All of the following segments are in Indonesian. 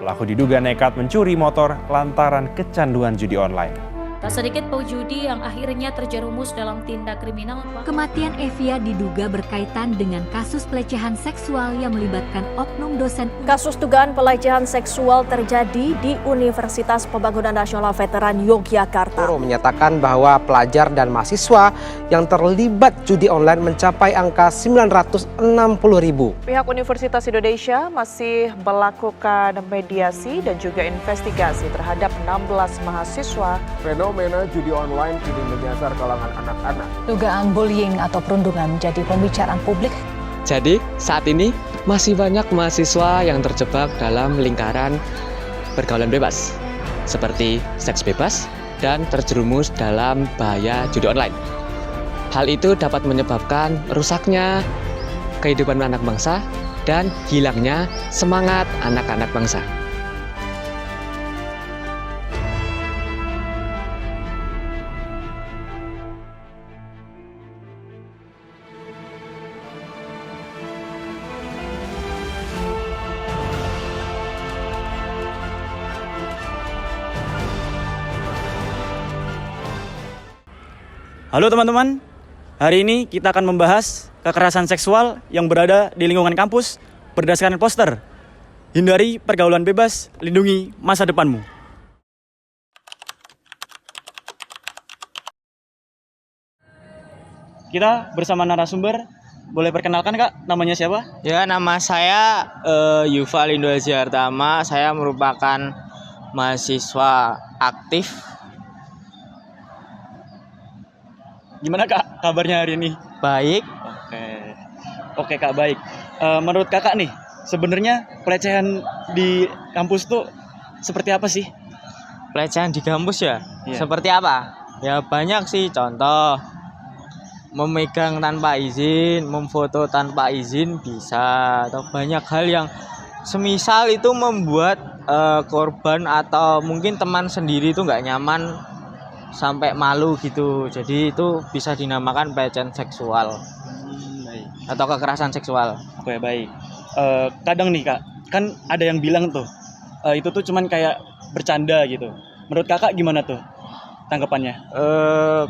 Pelaku diduga nekat mencuri motor lantaran kecanduan judi online. Tak sedikit pejudi yang akhirnya terjerumus dalam tindak kriminal. Kematian Evia diduga berkaitan dengan kasus pelecehan seksual yang melibatkan oknum dosen. Kasus dugaan pelecehan seksual terjadi di Universitas Pembangunan Nasional Veteran Yogyakarta. Poro menyatakan bahwa pelajar dan mahasiswa yang terlibat judi online mencapai angka 960.000. Pihak Universitas Indonesia masih melakukan mediasi dan juga investigasi terhadap 16 mahasiswa. Fenomena judi online kini menyasar kalangan anak-anak. Dugaan bullying atau perundungan menjadi pembicaraan publik. Jadi saat ini masih banyak mahasiswa yang terjebak dalam lingkaran pergaulan bebas, seperti seks bebas dan terjerumus dalam bahaya judi online. Hal itu dapat menyebabkan rusaknya kehidupan anak bangsa dan hilangnya semangat anak-anak bangsa. Halo teman-teman, hari ini kita akan membahas kekerasan seksual yang berada di lingkungan kampus berdasarkan poster Hindari Pergaulan Bebas, Lindungi Masa Depanmu. Kita bersama narasumber, boleh perkenalkan Kak, namanya siapa? Ya, nama saya Yuval Indoaziartama, saya merupakan mahasiswa aktif. Gimana Kak kabarnya hari ini? Baik. Oke Kak, baik. Menurut Kakak nih, sebenarnya pelecehan di kampus tuh seperti apa sih? Pelecehan di kampus ya? Iya. Seperti apa? Ya banyak sih, contoh memegang tanpa izin, memfoto tanpa izin bisa, atau banyak hal yang semisal itu membuat korban atau mungkin teman sendiri itu nggak nyaman sampai malu gitu. Jadi itu bisa dinamakan pelecehan seksual atau kekerasan seksual. Oke, baik. Kadang nih Kak, kan ada yang bilang tuh itu tuh cuman kayak bercanda gitu. Menurut Kakak gimana tuh tanggapannya?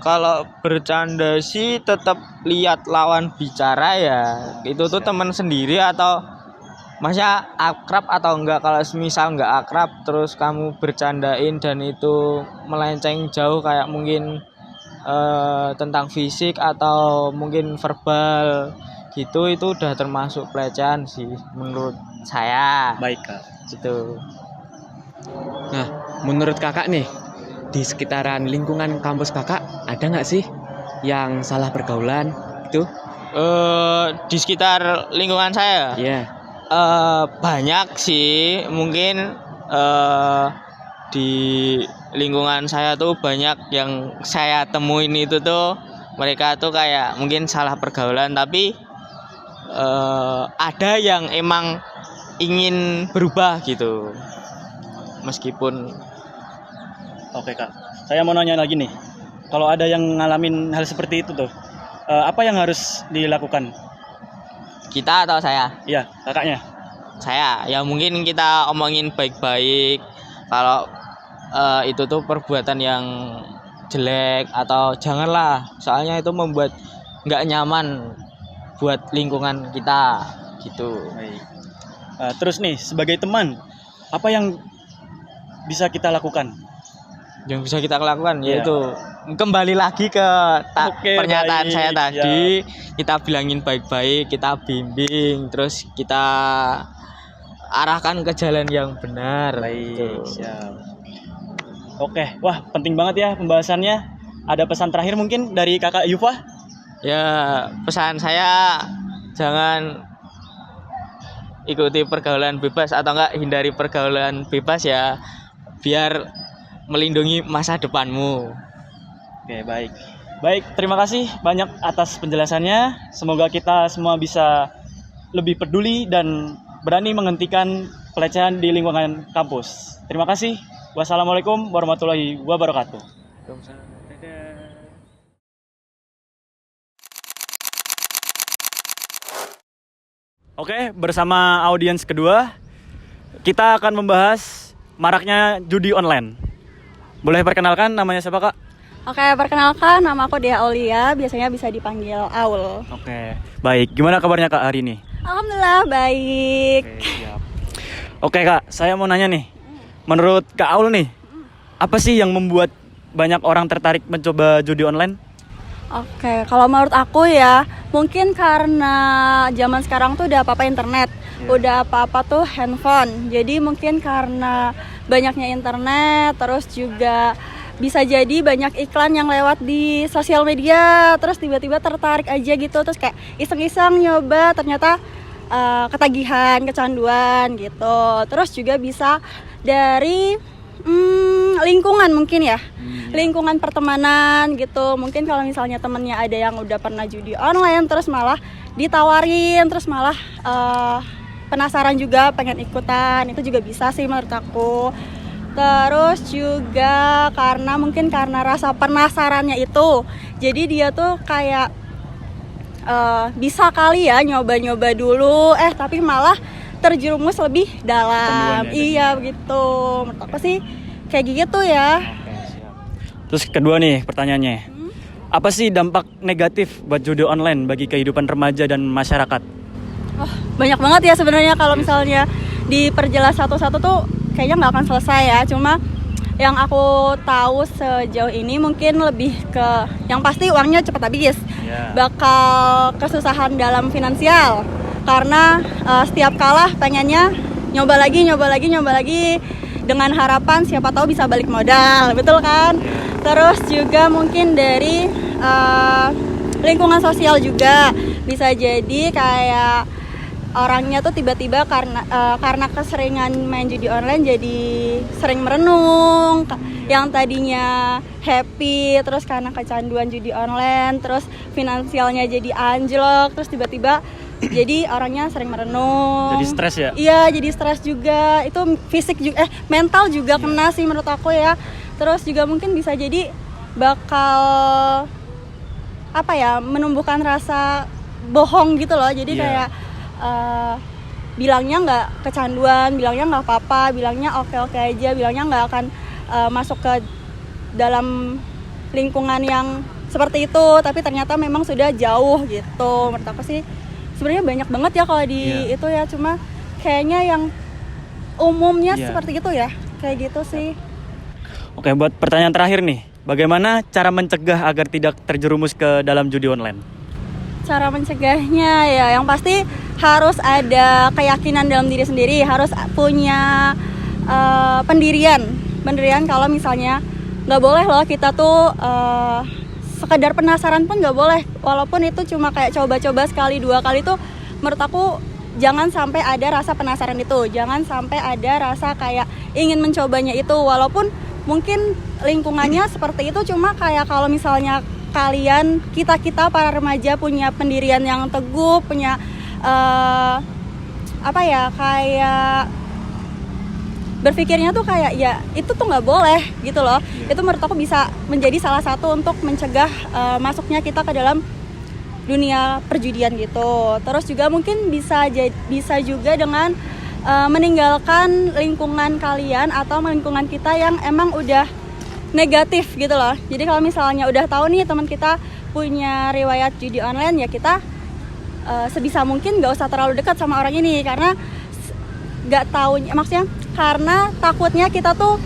Kalau bercanda sih tetap lihat lawan bicara ya. Itu tuh teman sendiri atau masnya akrab atau enggak. Kalau semisal enggak akrab terus kamu bercandain dan itu melenceng jauh kayak mungkin tentang fisik atau mungkin verbal gitu, itu udah termasuk pelecehan sih menurut saya. Baik Kak. Gitu. Nah, menurut Kakak nih, di sekitaran lingkungan kampus Kakak ada nggak sih yang salah pergaulan itu? Di sekitar lingkungan saya? Iya. Banyak sih, mungkin di lingkungan saya tuh banyak yang saya temuin itu tuh mereka tuh kayak mungkin salah pergaulan, tapi ada yang emang ingin berubah gitu meskipun. Oke Kak, saya mau nanya lagi nih, kalau ada yang ngalamin hal seperti itu tuh apa yang harus dilakukan? Kita atau saya? Iya, Kakaknya. Saya, ya mungkin kita omongin baik-baik. Kalau itu tuh perbuatan yang jelek atau janganlah, soalnya itu membuat nggak nyaman buat lingkungan kita gitu. Baik. Terus nih, sebagai teman, apa yang bisa kita lakukan? Yang bisa kita lakukan yaitu kembali lagi ke pernyataan saya tadi, kita bilangin baik-baik, kita bimbing, terus kita arahkan ke jalan yang benar. Baik, gitu. siap. Oke, wah penting banget ya pembahasannya. Ada pesan terakhir mungkin dari Kakak Yuva? Ya, pesan saya jangan ikuti pergaulan bebas atau enggak hindari pergaulan bebas ya, biar melindungi masa depanmu. Oke, baik. Baik, terima kasih banyak atas penjelasannya. Semoga kita semua bisa lebih peduli dan berani menghentikan pelecehan di lingkungan kampus. Terima kasih. Wassalamualaikum warahmatullahi wabarakatuh. Oke, bersama audiens kedua, kita akan membahas maraknya judi online. Boleh perkenalkan namanya siapa, Kak? Oke, perkenalkan nama aku Dea Aulia, biasanya bisa dipanggil Aul. Oke, baik. Gimana kabarnya Kak hari ini? Alhamdulillah baik. Oke, siap. Oke Kak, saya mau nanya nih. Menurut Kak Aul nih, apa sih yang membuat banyak orang tertarik mencoba judi online? Oke, kalau menurut aku ya, mungkin karena zaman sekarang tuh udah apa-apa internet, udah apa-apa tuh handphone. Jadi mungkin karena banyaknya internet, terus juga bisa jadi banyak iklan yang lewat di sosial media, terus tiba-tiba tertarik aja gitu, terus kayak iseng-iseng nyoba, ternyata ketagihan, kecanduan gitu. Terus juga bisa dari lingkungan mungkin ya, lingkungan pertemanan gitu. Mungkin kalau misalnya temennya ada yang udah pernah judi online, terus malah ditawarin, terus malah penasaran juga pengen ikutan, itu juga bisa sih menurut aku. Terus juga karena rasa penasarannya itu, jadi dia tuh kayak bisa kali ya nyoba-nyoba dulu, tapi malah terjerumus lebih dalam. Iya begitu, menurut aku sih kayak gitu ya. Oke, siap. Terus kedua nih pertanyaannya, apa sih dampak negatif buat judi online bagi kehidupan remaja dan masyarakat? Banyak banget ya sebenarnya, kalau misalnya diperjelas satu-satu tuh kayaknya nggak akan selesai ya. Cuma yang aku tahu sejauh ini mungkin lebih ke yang pasti uangnya cepat habis, bakal kesusahan dalam finansial karena setiap kalah pengennya nyoba lagi dengan harapan siapa tahu bisa balik modal, betul kan? Terus juga mungkin dari lingkungan sosial juga bisa jadi kayak orangnya tuh tiba-tiba karena keseringan main judi online jadi sering merenung, yang tadinya happy terus karena kecanduan judi online terus finansialnya jadi anjlok, terus tiba-tiba jadi orangnya sering merenung. Jadi stres ya? Iya, jadi stres juga. Itu fisik juga, mental juga kena sih menurut aku ya. Terus juga mungkin bisa jadi bakal menumbuhkan rasa bohong gitu loh. Jadi kayak bilangnya nggak kecanduan, bilangnya nggak apa-apa, bilangnya oke-oke aja, bilangnya nggak akan masuk ke dalam lingkungan yang seperti itu, tapi ternyata memang sudah jauh gitu. Menurut aku sih sebenarnya banyak banget ya kalau di itu ya, cuma kayaknya yang umumnya seperti itu ya, kayak gitu sih. Oke, buat pertanyaan terakhir nih, bagaimana cara mencegah agar tidak terjerumus ke dalam judi online? Cara mencegahnya ya, yang pasti harus ada keyakinan dalam diri sendiri, harus punya pendirian kalau misalnya nggak boleh loh kita tuh sekedar penasaran pun nggak boleh, walaupun itu cuma kayak coba-coba sekali dua kali tuh, menurut aku jangan sampai ada rasa penasaran itu, jangan sampai ada rasa kayak ingin mencobanya itu, walaupun mungkin lingkungannya seperti itu, cuma kayak kalau misalnya kalian, kita para remaja punya pendirian yang teguh, punya kayak berpikirnya tuh kayak ya itu tuh nggak boleh gitu loh. Itu menurut aku bisa menjadi salah satu untuk mencegah masuknya kita ke dalam dunia perjudian gitu. Terus juga mungkin bisa juga dengan meninggalkan lingkungan kalian atau lingkungan kita yang emang udah negatif gitu loh. Jadi kalau misalnya udah tahu nih teman kita punya riwayat judi online, ya kita sebisa mungkin nggak usah terlalu dekat sama orang ini, karena nggak tahu, maksudnya karena takutnya kita tuh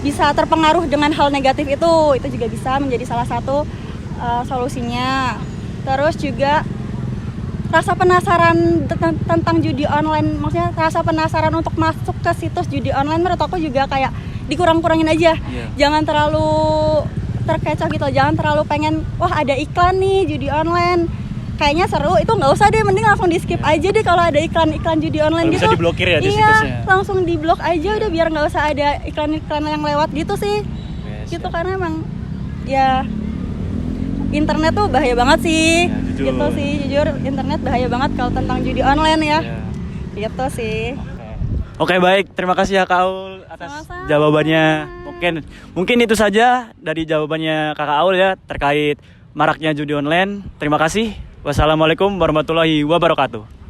bisa terpengaruh dengan hal negatif itu juga bisa menjadi salah satu solusinya. Terus juga rasa penasaran tentang judi online, maksudnya rasa penasaran untuk masuk ke situs judi online menurut aku juga kayak dikurang-kurangin aja. Jangan terlalu terkecoh gitu, jangan terlalu pengen wah ada iklan nih judi online kayaknya seru, itu nggak usah deh, mending langsung di skip aja deh kalau ada iklan judi online gitu. Bisa diblokir ya di situsnya. Langsung diblok aja udah, biar nggak usah ada iklan yang lewat gitu sih. Gitu, karena emang ya internet tuh bahaya banget sih. Gitu sih, jujur internet bahaya banget kalau tentang judi online ya. Gitu sih. Oke, baik, terima kasih ya Kak Aul atas jawabannya. Mungkin itu saja dari jawabannya Kakak Aul ya terkait maraknya judi online. Terima kasih. Wassalamualaikum warahmatullahi wabarakatuh.